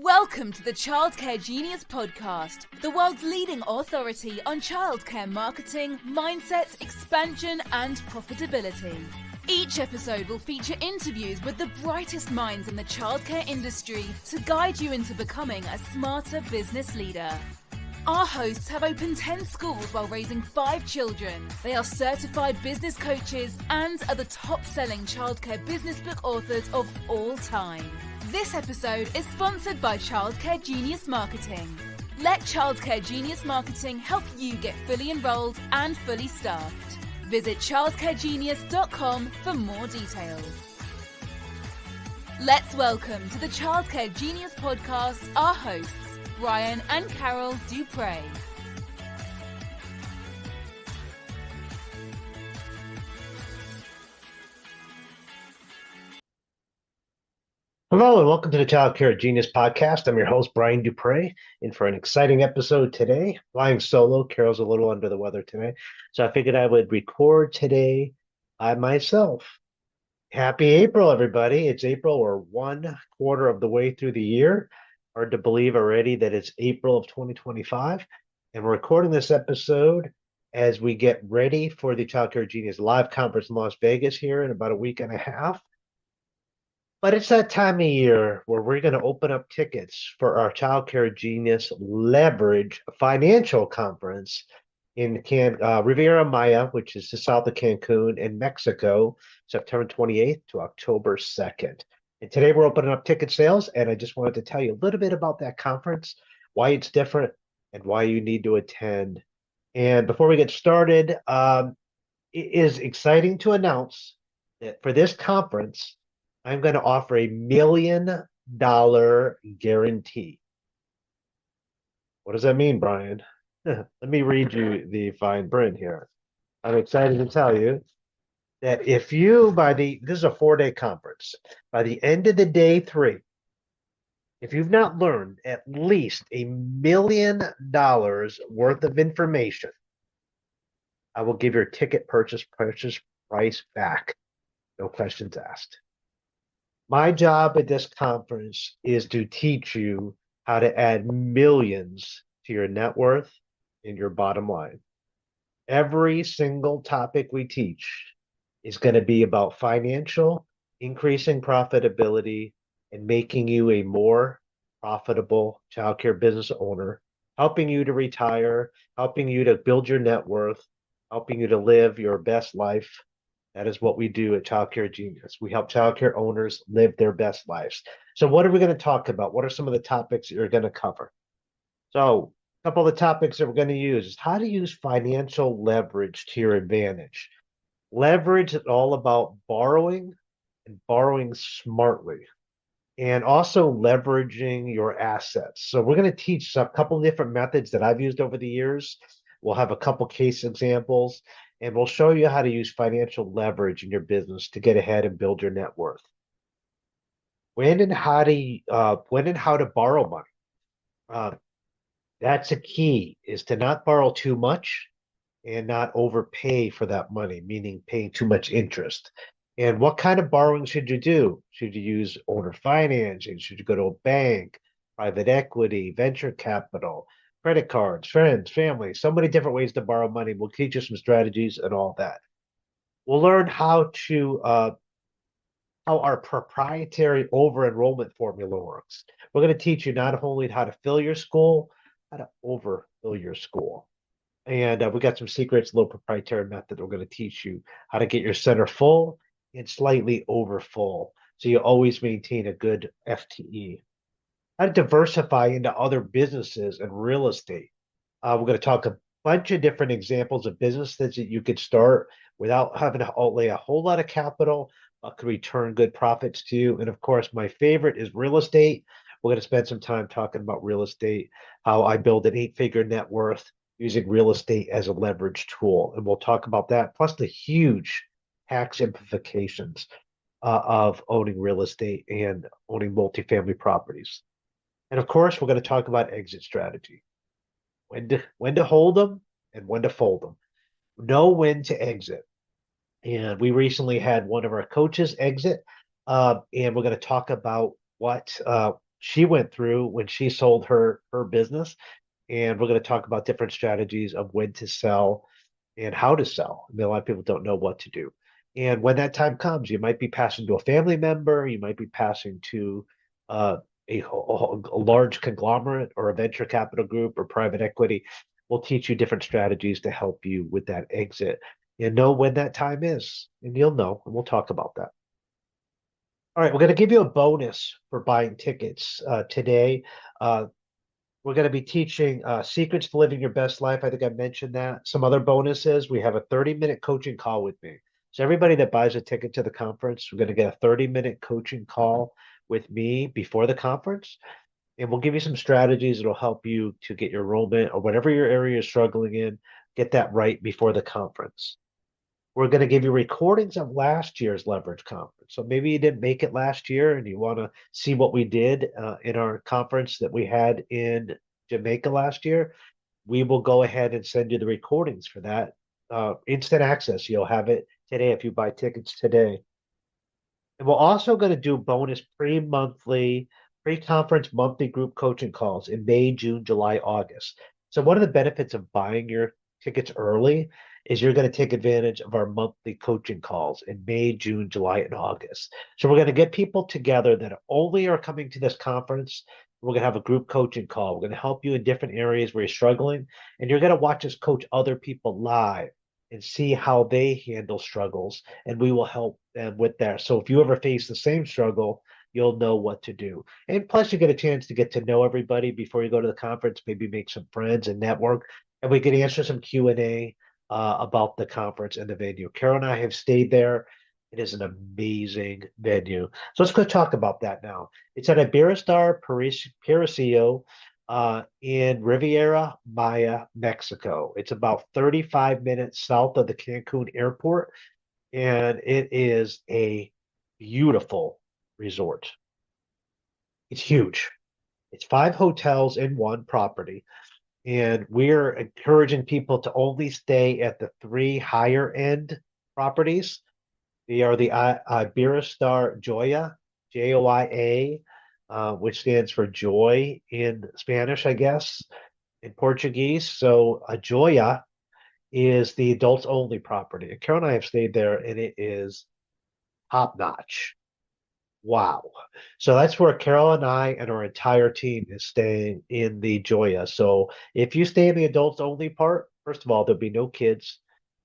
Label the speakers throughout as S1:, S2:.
S1: Welcome to the Childcare Genius Podcast, the world's leading authority on childcare marketing, mindset, expansion, and profitability. Each episode will feature interviews with the brightest minds in the childcare industry to guide you into becoming a smarter business leader. Our hosts have opened 10 schools while raising 5 children. They are certified business coaches and are the top-selling childcare business book authors of all time. This episode is sponsored by Childcare Genius Marketing. Let Childcare Genius Marketing help you get fully enrolled and fully staffed. Visit childcaregenius.com for more details. Let's welcome to the Childcare Genius Podcast our hosts, Brian and Carol Duprey.
S2: Hello and welcome to the Childcare Genius Podcast. I'm your host, Brian Duprey, in for an exciting episode today. Flying solo. Carol's a little under the weather today, so I figured I would record today by myself. Happy April, everybody. It's April. We're 1/4 of the way through the year. Hard to believe already that it's April of 2025. And we're recording this episode as we get ready for the Childcare Genius Live Conference in Las Vegas here in about a week and a half. But it's that time of year where we're going to open up tickets for our Childcare Genius Leverage Financial Conference in Riviera Maya, which is the south of Cancun in Mexico, September 28th to October 2nd. And today we're opening up ticket sales, and I just wanted to tell you a little bit about that conference, why it's different, and why you need to attend. And before we get started, it is exciting to announce that for this conference, I'm going to offer $1 million guarantee. What does that mean, Brian? Let me read you the fine print here. I'm excited to tell you that if you, this is a 4-day conference, by the end of the day 3, if you've not learned at least $1 million worth of information, I will give your ticket purchase price back. No questions asked. My job at this conference is to teach you how to add millions to your net worth and your bottom line. Every single topic we teach is going to be about financial, increasing profitability, and making you a more profitable childcare business owner, helping you to retire, helping you to build your net worth, helping you to live your best life. That is what we do at Childcare Genius. We help childcare owners live their best lives. So what are we going to talk about? What are some of the topics that you're going to cover? So a couple of the topics that we're going to use is how to use financial leverage to your advantage. Leverage is all about borrowing and borrowing smartly, and also leveraging your assets. So we're going to teach a couple of different methods that I've used over the years. We'll have a couple case examples, and we'll show you how to use financial leverage in your business to get ahead and build your net worth. When and how to borrow money. That's a key, is to not borrow too much and not overpay for that money, meaning paying too much interest. And what kind of borrowing should you do? Should you use owner financing? Should you go to a bank, private equity, venture capital, credit cards, friends, family, so many different ways to borrow money. We'll teach you some strategies and all that. We'll learn how our proprietary over-enrollment formula works. We're going to teach you not only how to fill your school, how to overfill your school. And we got some secrets, a little proprietary method. We're going to teach you how to get your center full and slightly over full, so you always maintain a good FTE. How to diversify into other businesses and real estate. We're going to talk a bunch of different examples of businesses that you could start without having to outlay a whole lot of capital, but could return good profits to you. And of course, my favorite is real estate. We're going to spend some time talking about real estate, how I build an 8-figure net worth using real estate as a leverage tool. And we'll talk about that, plus the huge tax implications of owning real estate and owning multifamily properties. And of course, we're going to talk about exit strategy. When to hold them and when to fold them. Know when to exit. And we recently had one of our coaches exit, and we're going to talk about what she went through when she sold her business. And we're going to talk about different strategies of when to sell and how to sell. I mean, a lot of people don't know what to do. And when that time comes, you might be passing to a family member, you might be passing to uh, a large conglomerate or a venture capital group or private equity. We'll teach you different strategies to help you with that exit and know when that time is. And you'll know, and we'll talk about that. All right, we're going to give you a bonus for buying tickets today. Uh, we're going to be teaching secrets to living your best life. I think I mentioned that. Some other bonuses. We have a 30-minute coaching call with me. So everybody that buys a ticket to the conference, we're going to get a 30-minute coaching call with me before the conference. And we'll give you some strategies that'll help you to get your enrollment or whatever your area is struggling in, get that right before the conference. We're going to give you recordings of last year's leverage conference. So maybe you didn't make it last year and you want to see what we did in our conference that we had in Jamaica last year. We will go ahead and send you the recordings for that. Instant access. You'll have it today if you buy tickets today. And we're also going to do bonus pre-conference monthly group coaching calls in May, June, July, August. So one of the benefits of buying your tickets early is you're going to take advantage of our monthly coaching calls in May, June, July, and August. So we're going to get people together that only are coming to this conference. We're going to have a group coaching call. We're going to help you in different areas where you're struggling, and you're going to watch us coach other people live and see how they handle struggles, and we will help them with that. So if you ever face the same struggle, you'll know what to do. And plus, you get a chance to get to know everybody before you go to the conference, maybe make some friends and network, and we can answer some Q&A about the conference and the venue. Carol and I have stayed there. It is an amazing venue. So let's go talk about that now. It's at Iberostar Paraiso in Riviera Maya, Mexico. It's about 35 minutes south of the Cancun airport, and it is a beautiful resort. It's huge. It's 5 hotels in one property, and we're encouraging people to only stay at the 3 higher end properties. They are the Iberostar Joya, Joia, which stands for joy in Spanish, I guess, in Portuguese. So a Joya is the adults only property. And Carol and I have stayed there, and it is top notch. Wow. So that's where Carol and I and our entire team is staying in the Joya. So if you stay in the adults only part, first of all, there'll be no kids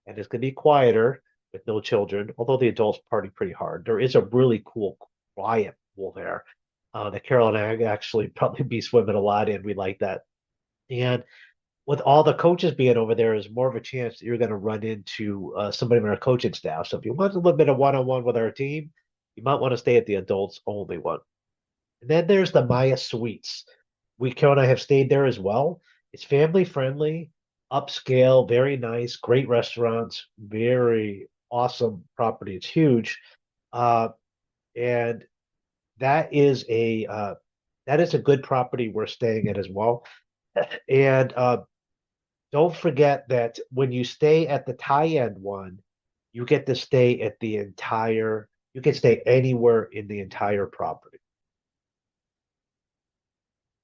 S2: and it's going to be quieter with no children, although the adults party pretty hard. There is a really cool, quiet pool there that Carol and I actually probably be swimming a lot in. We like that. And with all the coaches being over there, is more of a chance that you're going to run into somebody on our coaching staff. So if you want a little bit of one-on-one with our team, you might want to stay at the adults only one. And then there's the Maya Suites. Carol and I have stayed there as well. It's family friendly, upscale, very nice, great restaurants, very awesome property. It's huge, and that is a good property we're staying at as well. And don't forget that when you stay at the tie-end one, you get to stay at the entire, you can stay anywhere in the entire property.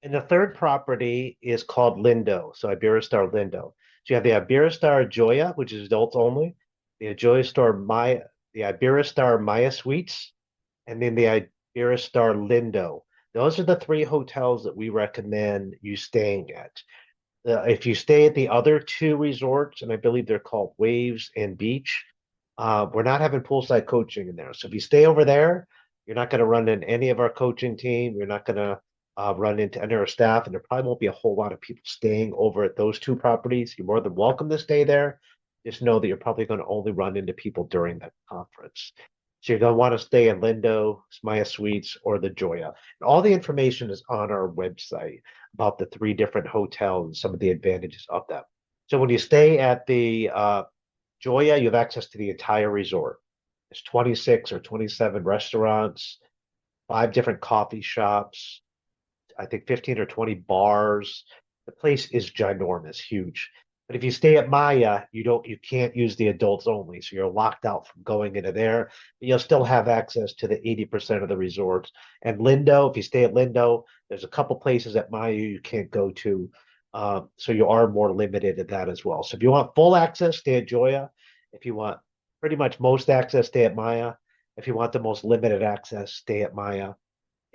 S2: And the third property is called Lindo, so Iberostar Lindo. So you have the Iberostar Joya, which is adults only, the Iberostar Maya Suites, and then the Iberostar Lindo. Those are the 3 hotels that we recommend you staying at. If you stay at the other 2 resorts, and I believe they're called Waves and Beach, we're not having poolside coaching in there. So if you stay over there, you're not going to run into any of our coaching team. You're not going to run into any of our staff, and there probably won't be a whole lot of people staying over at those 2 properties. You're more than welcome to stay there. Just know that you're probably going to only run into people during that conference. So you're going to want to stay in Lindo, Maya Suites, or the Joya. And all the information is on our website about the 3 different hotels and some of the advantages of them. So when you stay at the Joya, you have access to the entire resort. There's 26 or 27 restaurants, 5 different coffee shops, I think 15 or 20 bars. The place is ginormous, huge. But if you stay at Maya, you can't use the adults only. So you're locked out from going into there. But you'll still have access to the 80% of the resorts. And Lindo, if you stay at Lindo, there's a couple places at Maya you can't go to. So you are more limited at that as well. So if you want full access, stay at Joya. If you want pretty much most access, stay at Maya. If you want the most limited access, stay at Maya.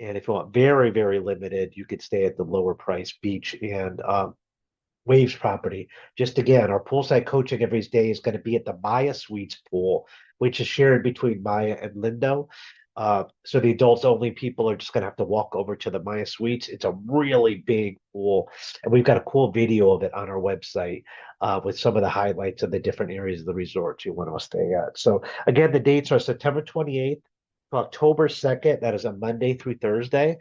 S2: And if you want very, very limited, you could stay at the lower price beach and Waves property. Just again, our poolside coaching every day is going to be at the Maya Suites pool, which is shared between Maya and Lindo. So the adults only people are just going to have to walk over to the Maya Suites. It's a really big pool, and we've got a cool video of it on our website with some of the highlights of the different areas of the resort you want to stay at. So again, the dates are September 28th to October 2nd. That is a Monday through Thursday.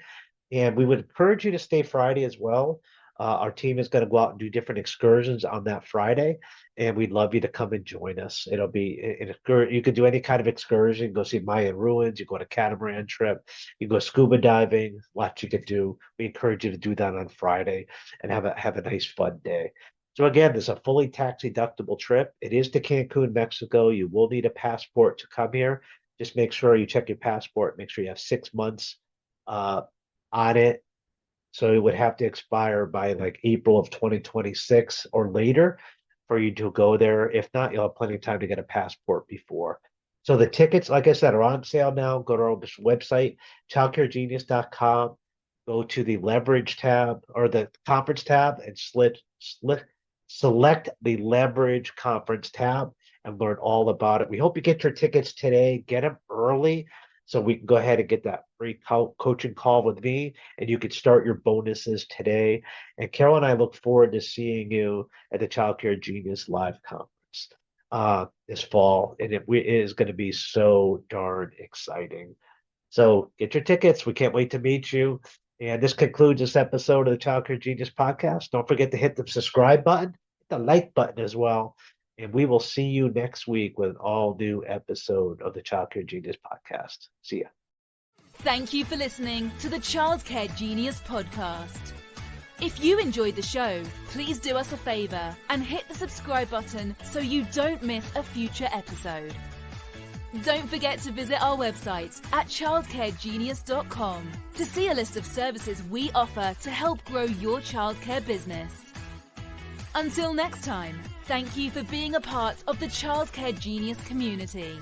S2: And we would encourage you to stay Friday as well. Our team is going to go out and do different excursions on that Friday, and we'd love you to come and join us. It'll be you could do any kind of excursion, go see Mayan ruins, you go on a catamaran trip, you go scuba diving, lots you could do. We encourage you to do that on Friday and have a nice fun day. So again, this is a fully tax deductible trip. It is to Cancun, Mexico. You will need a passport to come here. Just make sure you check your passport. Make sure you have 6 months on it. So it would have to expire by like April of 2026 or later for you to go there. If not, you'll have plenty of time to get a passport before. So the tickets, like I said, are on sale now. Go to our website, childcaregenius.com. Go to the leverage tab or the conference tab and select the leverage conference tab and learn all about it. We hope you get your tickets today. Get them early so we can go ahead and get that free coaching call with me, and you can start your bonuses today. And Carol and I look forward to seeing you at the Child Care Genius Live Conference this fall, and it is going to be so darn exciting. So get your tickets. We can't wait to meet you. And this concludes this episode of the Child Care Genius Podcast. Don't forget to hit the subscribe button, hit the like button as well. And we will see you next week with an all new episode of the Child Care Genius Podcast. See ya.
S1: Thank you for listening to the Childcare Genius Podcast. If you enjoyed the show, please do us a favor and hit the subscribe button so you don't miss a future episode. Don't forget to visit our website at childcaregenius.com to see a list of services we offer to help grow your childcare business. Until next time, thank you for being a part of the Childcare Genius community.